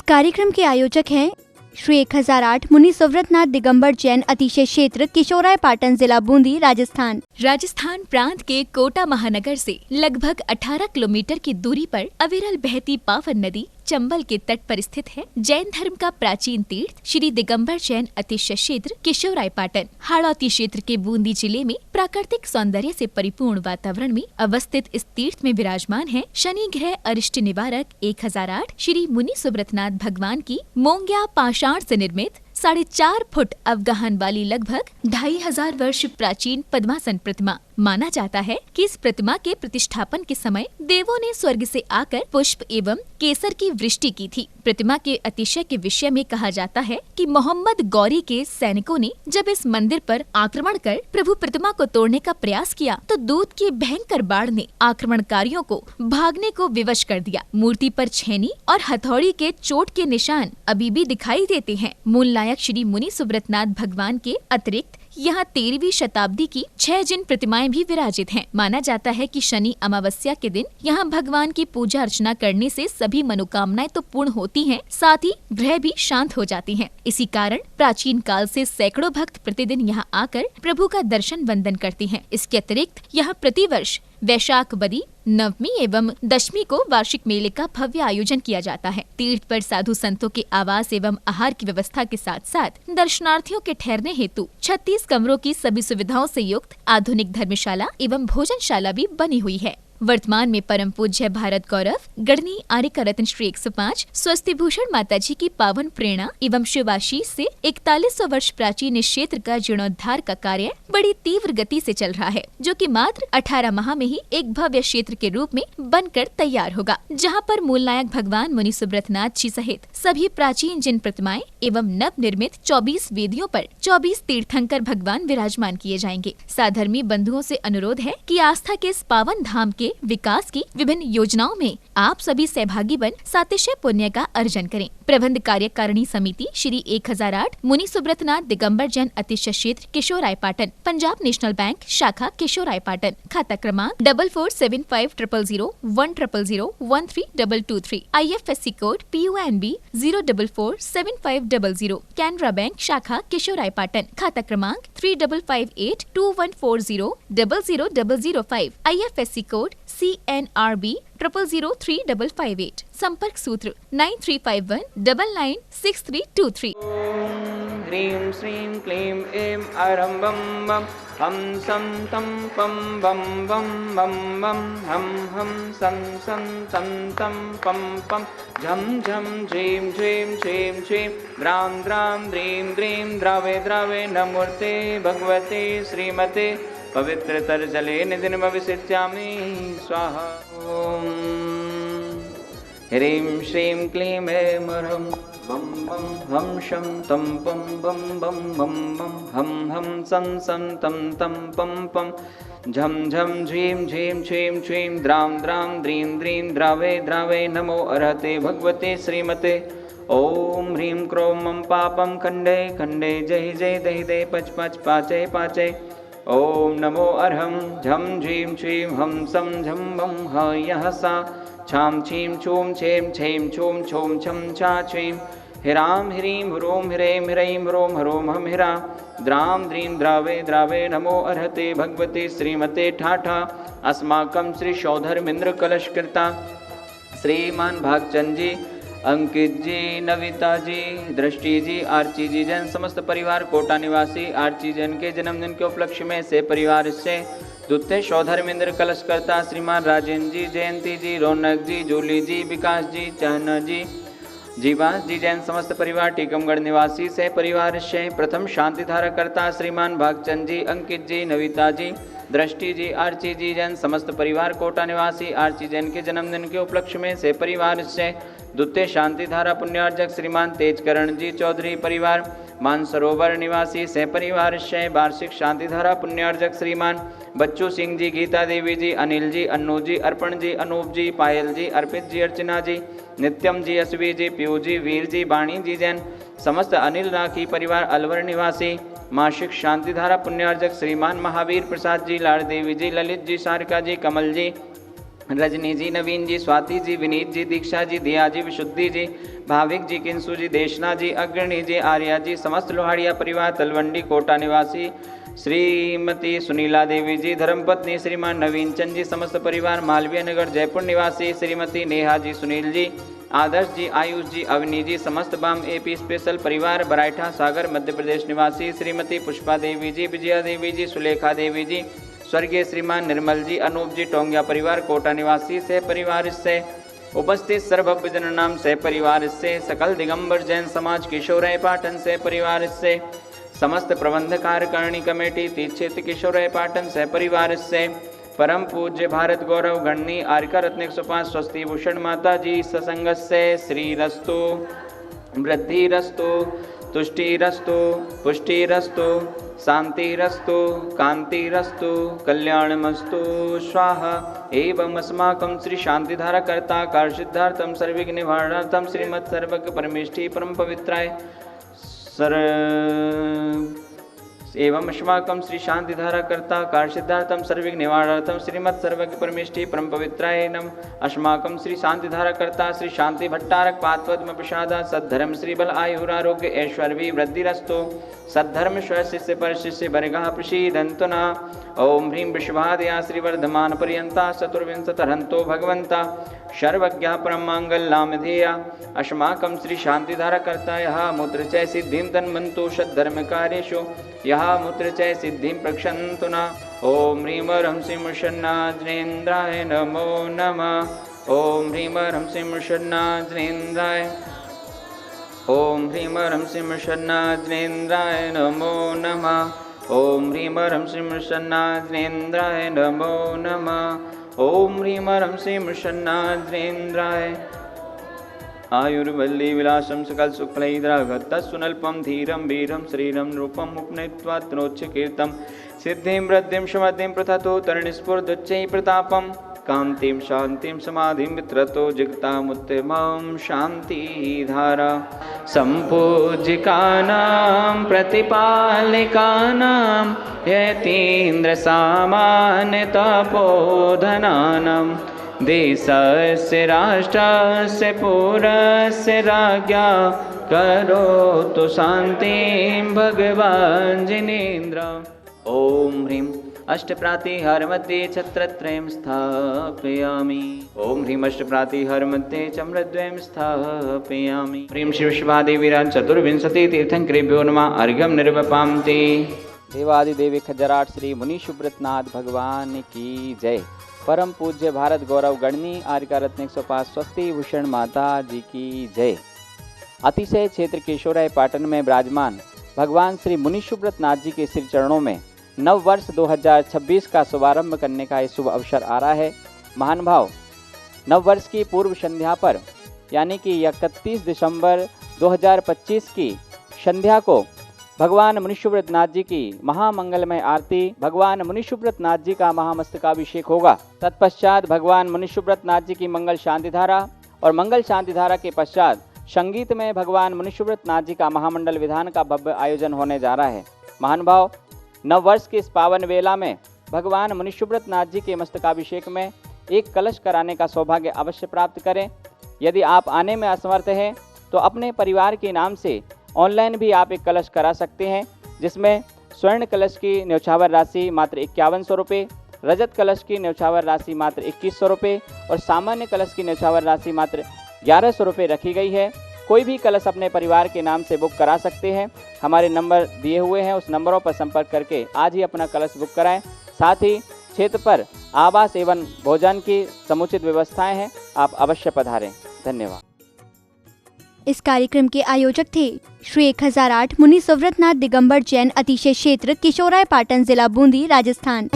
कार्यक्रम के आयोजक हैं श्री 1008 मुनि सुव्रतनाथ दिगंबर जैन अतिशय क्षेत्र किशोराय पाटन जिला बूंदी राजस्थान। राजस्थान प्रांत के कोटा महानगर से लगभग 18 किलोमीटर की दूरी पर अविरल बहती पावन नदी चंबल के तट पर स्थित है। जैन धर्म का प्राचीन तीर्थ श्री दिगंबर जैन अतिशय क्षेत्र किशोराय पाटन हाड़ौती क्षेत्र के बूंदी जिले में प्राकृतिक सौंदर्य से परिपूर्ण वातावरण में अवस्थित इस तीर्थ में विराजमान है शनि ग्रह अरिष्ट निवारक 1008 श्री मुनि सुव्रतनाथ भगवान की मोंग्या पाषाण से निर्मित 4.5 फुट अवगाहन वाली लगभग 2500 वर्ष प्राचीन पद्मासन प्रतिमा। माना जाता है कि इस प्रतिमा के प्रतिष्ठापन के समय देवों ने स्वर्ग से आकर पुष्प एवं केसर की वृष्टि की थी। प्रतिमा के अतिशय के विषय में कहा जाता है कि मोहम्मद गौरी के सैनिकों ने जब इस मंदिर पर आक्रमण कर प्रभु प्रतिमा को तोड़ने का प्रयास किया तो दूध की भयंकर बाढ़ ने आक्रमणकारियों को भागने को विवश कर दिया। मूर्ति पर छेनी और हथौड़ी के चोट के निशान अभी भी दिखाई देते हैं। मूल नायक श्री मुनि सुव्रतनाथ भगवान के अतिरिक्त यहाँ 13वीं शताब्दी की 6 जिन प्रतिमाएं भी विराजित हैं। माना जाता है कि शनि अमावस्या के दिन यहाँ भगवान की पूजा अर्चना करने से सभी मनोकामनाएं तो पूर्ण होती हैं, साथ ही ग्रह भी शांत हो जाती हैं। इसी कारण प्राचीन काल से सैकड़ों भक्त प्रतिदिन यहाँ आकर प्रभु का दर्शन वंदन करते हैं। इसके अतिरिक्त यहाँ प्रतिवर्ष वैशाख बदी नवमी एवं दशमी को वार्षिक मेले का भव्य आयोजन किया जाता है। तीर्थ पर साधु संतों के आवास एवं आहार की व्यवस्था के साथ साथ दर्शनार्थियों के ठहरने हेतु 36 कमरों की सभी सुविधाओं से युक्त आधुनिक धर्मशाला एवं भोजनशाला भी बनी हुई है। वर्तमान में परम पूज्य भारत गौरव गढ़नी आर्यका रत्न श्री 105 स्वस्ति भूषण माता जी की पावन प्रेरणा एवं शिवाशीष से 4100 वर्ष प्राचीन इस क्षेत्र का जीर्णोद्धार का कार्य बड़ी तीव्र गति से चल रहा है, जो कि मात्र 18 माह में ही एक भव्य क्षेत्र के रूप में बनकर तैयार होगा, जहां पर मूल नायक भगवान मुनि सुव्रतनाथ जी सहित सभी प्राचीन जिन प्रतिमाएं एवं नव निर्मित 24 वेदियों पर 24 तीर्थंकर भगवान विराजमान किए जाएंगे। साधर्मी बंधुओं से अनुरोध है कि आस्था के इस पावन धाम के विकास की विभिन्न योजनाओं में आप सभी सहभागी बन सातिशय पुण्य का अर्जन करें। प्रबंध कार्यकारिणी समिति श्री 1008 मुनि सुव्रतनाथ दिगंबर जैन अतिशय क्षेत्र किशोराय पाटन, पंजाब नेशनल बैंक शाखा किशोराय पाटन, खाता क्रमांक 4475000100132223, IFSC code PUNB 0447500, Canara bank शाखा किशोराय पाटन, खाता क्रमांक 355821400005, IFSC कोड CNRB 000358, संपर्क सूत्र 9351996323। ह्रीं श्रीं क्लीं ऐं अरं बं बं हम सं तं पं बं बं बं बं हम सं सं तं तं पं पं झं झं झीं झीं झीं झीं द्रां द्रां द्रीं द्रीं द्रावे द्रावे नमोर्ते भगवते श्रीमते पवित्रतर जले निधिन भविष्यामि स्वाहा। ओम ह्रीं श्रीं क्लीं ऐं अरं बं बं हम शं तं पं बं बं बं बं हम सं सं तं तं पं पं झं झं झीं झीं झीं झीं द्रां द्रां द्रीं द्रीं द्रावे द्रावे नमो अर्हते भगवते श्रीमते। ओम ह्रीं क्रों मं पापं खण्डे खण्डे जय जय दहि दे पच पच पाचय पाचय। ओम नमो अर्हं झं झीं झीं हम सं झं बं ह यः सा छां छीं छूं छें छें छूं छौं छं छा छीं हिरां ह्रीं ह्रूं ह्रैं ह्रैं ह्रों ह्रों हम हिरा द्रां द्रीं द्रावे द्रावे नमो अर्हते भगवते श्रीमते ठाठा। अस्माकं श्री शौधर्मेन्द्र कलशकृता श्रीमान भागचंद जी, अंकित जी, नविता जी, दृष्टि जी, आर्ची जी जैन समस्त परिवार कोटा निवासी आर्ची जैन के जन्मदिन के उपलक्ष्य में से परिवार से द्वितीय शौधर्मेन्द्र कलशकर्ता श्रीमान राजेंद्र जी, जयंती जी, रौनक जी, जूली जी, विकास जी, चहना जी, जीवास जी जैन समस्त परिवार टीकमगढ़ निवासी से परिवार से प्रथम शांति धारा करता श्रीमान भागचंद जी, अंकित जी, नविता जी, दृष्टि जी, आर्ची जी जैन समस्त परिवार कोटा निवासी आर्ची जैन के जन्मदिन के उपलक्ष्य में से परिवार से द्वितीय शांति धारा पुण्यार्जक श्रीमान तेजकरण जी चौधरी परिवार मानसरोवर निवासी सह परिवार से वार्षिक शांति धारा पुण्यार्जक श्रीमान बच्चू सिंह जी, गीता देवी जी, अनिल जी, अन्नू जी, अर्पण जी, अनूप जी, पायल जी, अर्पित जी, अर्चना जी, नित्यम जी, असवी जी, पीयू जी, वीर जी, बाणी जी जैन समस्त अनिल राखी परिवार अलवर निवासी मासिक शांति धारा पुण्यार्जक श्रीमान महावीर प्रसाद जी, लाड़ देवी जी, ललित जी, सारिका जी, कमल जी, रजनी जी, नवीन जी, स्वाति जी, विनीत जी, दीक्षा जी, दिया जी, विशुद्धि जी, भाविक जी, किंसु जी, देशना जी, अग्रणी जी, आर्या जी, समस्त लोहाड़िया परिवार, तलवंडी कोटा निवासी श्रीमती सुनीला देवी जी, धर्मपत्नी श्रीमान नवीन चंद जी, समस्त परिवार, मालवीय नगर जयपुर निवासी श्रीमती नेहा जी, सुनील जी, आदर्श जी, आयुष जी, अवनी जी, समस्त बाम एपी स्पेशल परिवार, बराइठा सागर मध्य प्रदेश निवासी श्रीमती पुष्पा देवी जी, विजया देवी जी, सुलेखा देवी जी, स्वर्गीय श्रीमान निर्मल जी, अनूप जी, टोंगिया परिवार, कोटा निवासी से परिवार से उपस्थित सर्वभव्य जन नाम से परिवार से सकल दिगंबर जैन समाज किशोरय पाटन से परिवार से समस्त प्रबंध कार्यकारिणी कमेटी तीर्थ क्षेत्र किशोरय पाटन से परिवार से परम पूज्य भारत गौरव गणनी आर्का रत्न 105 स्वस्ति भूषण माता जी सत्संग से श्री रस्तु वृद्धिरस्तु तुष्टिरस्तु पुष्टिरस्तु शांतिरस्तु कांतिरस्तु कल्याणमस्तु स्वाहा एवं अस्माकं श्री शांतिधारा कर्ता कार्य सिद्धार्थम सर्विघ्न निवारणार्थम श्रीमत् सर्वज्ञ परमेष्ठी परम पवित्राय एवं अस्माकं श्री शांतिधारा कर्ता कार्य सिद्धार्थम सर्विघ्न निवारणार्थम श्रीमत् सर्वज्ञ परमेष्ठी परम पवित्राय नम अस्माकं श्री शांतिधारा कर्ता श्री शांति भट्टारक पादपद्म प्रसादा सद्धर्म श्री बल आयुरारोग्य ऐश्वर्य वृद्धिरस्तु सद्धर्म स्व शिष्य पर शिष्य वर्गः प्रसीदन्तु न ओम ह्रीं वृषभादया श्रीवर्धमान पर्यंता चतुर्विंशतिरहन्तो भगवन्ता सर्वज्ञः परमांगल्यमधेया अस्माकं श्री शांतिधारा कर्ता यः मुद्र च सिद्धिं तन्वन्तु सद्धर्मकार्येषु यः मुद्र च सिद्धिं प्रक्षन्तु न ओम ह्रीं ह्रं श्रीं षण्णाजनेन्द्राय नमो नमः ओम ह्रीं ह्रं श्रीं षण्णाजनेन्द्राय ओम ह्रीं ह्रं श्रीं षण्णाजनेन्द्राय नमो नमः ओम ह्रीं ह्रं श्रीं षण्णाजनेन्द्राय नमो नमः ओम ह्रीं ह्रं श्रीं षण्णाजनेन्द्राय आयुर्वल्ली विलासं सकल सुखलैद्रागतस्वनल्पं धीरं वीरं श्रीरं रूपं उपनीत्वा तनोच्चकीर्तं सिद्धिं वृद्धिं समृद्धिं प्रथतो तरणिस्फुरदुच्चैः प्रतापं कान्तिं शान्तिं समाधिं वित्रतो जिगतामुत्तमां शान्तिधारा सम्पूज्यकानां प्रतिपालिकानां यतीन्द्र सामान्य तपोधनानां देशस्य राष्ट्रस्य पुरस्य राज्ञा करोतु शान्तिं भगवान् जिनेन्द्र ओम ह्रीं अष्टप्रातिहार मध्ये छत्रत्रयं स्थापयामि ओम ह्रीं अष्टप्रातिहार मध्ये चम्रद्वयं स्थापयामि ह्रीं श्री विश्वादेवीराज चतुर्विंशति तीर्थंकरेभ्यो नमः अर्घ्यं निर्वपामि देवादिदेवी खजराट श्री मुनि सुब्रतनाथ भगवान की जय। परम पूज्य भारत गौरव गणनी आर्का रत्न 105 स्वस्ति भूषण माता जी की जय। अतिशय क्षेत्र किशोराय पाटन में विराजमान भगवान श्री मुनि सुब्रतनाथ जी के श्री चरणों में नव वर्ष 2026 का शुभारंभ करने का ये शुभ अवसर आ रहा है। महान भाव, नव वर्ष की पूर्व संध्या पर यानी कि 31 दिसंबर 2025 की संध्या को भगवान मुनि सुब्रतनाथ जी की महामंगलमय आरती, भगवान मुनि सुब्रतनाथ जी का महामस्तकाभिषेक होगा। तत्पश्चात भगवान मुनि सुब्रतनाथ जी की मंगल शांतिधारा और मंगल शांतिधारा के पश्चात संगीत में भगवान मुनि सुब्रतनाथ जी का महामंडल विधान का भव्य आयोजन होने जा रहा है। महान भाव, नव वर्ष के इस पावन वेला में भगवान मुनि सुब्रतनाथ जी के मस्तकाभिषेक में एक कलश कराने का सौभाग्य अवश्य प्राप्त करें। यदि आप आने में असमर्थ हैं तो अपने परिवार के नाम से ऑनलाइन भी आप एक कलश करा सकते हैं, जिसमें स्वर्ण कलश की न्यौछावर राशि मात्र 5100 रुपये, रजत कलश की न्यौछावर राशि मात्र 2100 रुपये और सामान्य कलश की न्यौछावर राशि मात्र 1100 रुपये रखी गई है। कोई भी कलश अपने परिवार के नाम से बुक करा सकते हैं। हमारे नंबर दिए हुए हैं, उस नंबरों पर संपर्क करके आज ही अपना कलश बुक कराएं। साथ ही क्षेत्र पर आवास एवं भोजन की समुचित व्यवस्थाएं हैं, आप अवश्य पधारें। धन्यवाद। इस कार्यक्रम के आयोजक थे श्री 1008 मुनि सुव्रतनाथ दिगंबर जैन अतिशय क्षेत्र किशोराय पाटन जिला बूंदी राजस्थान।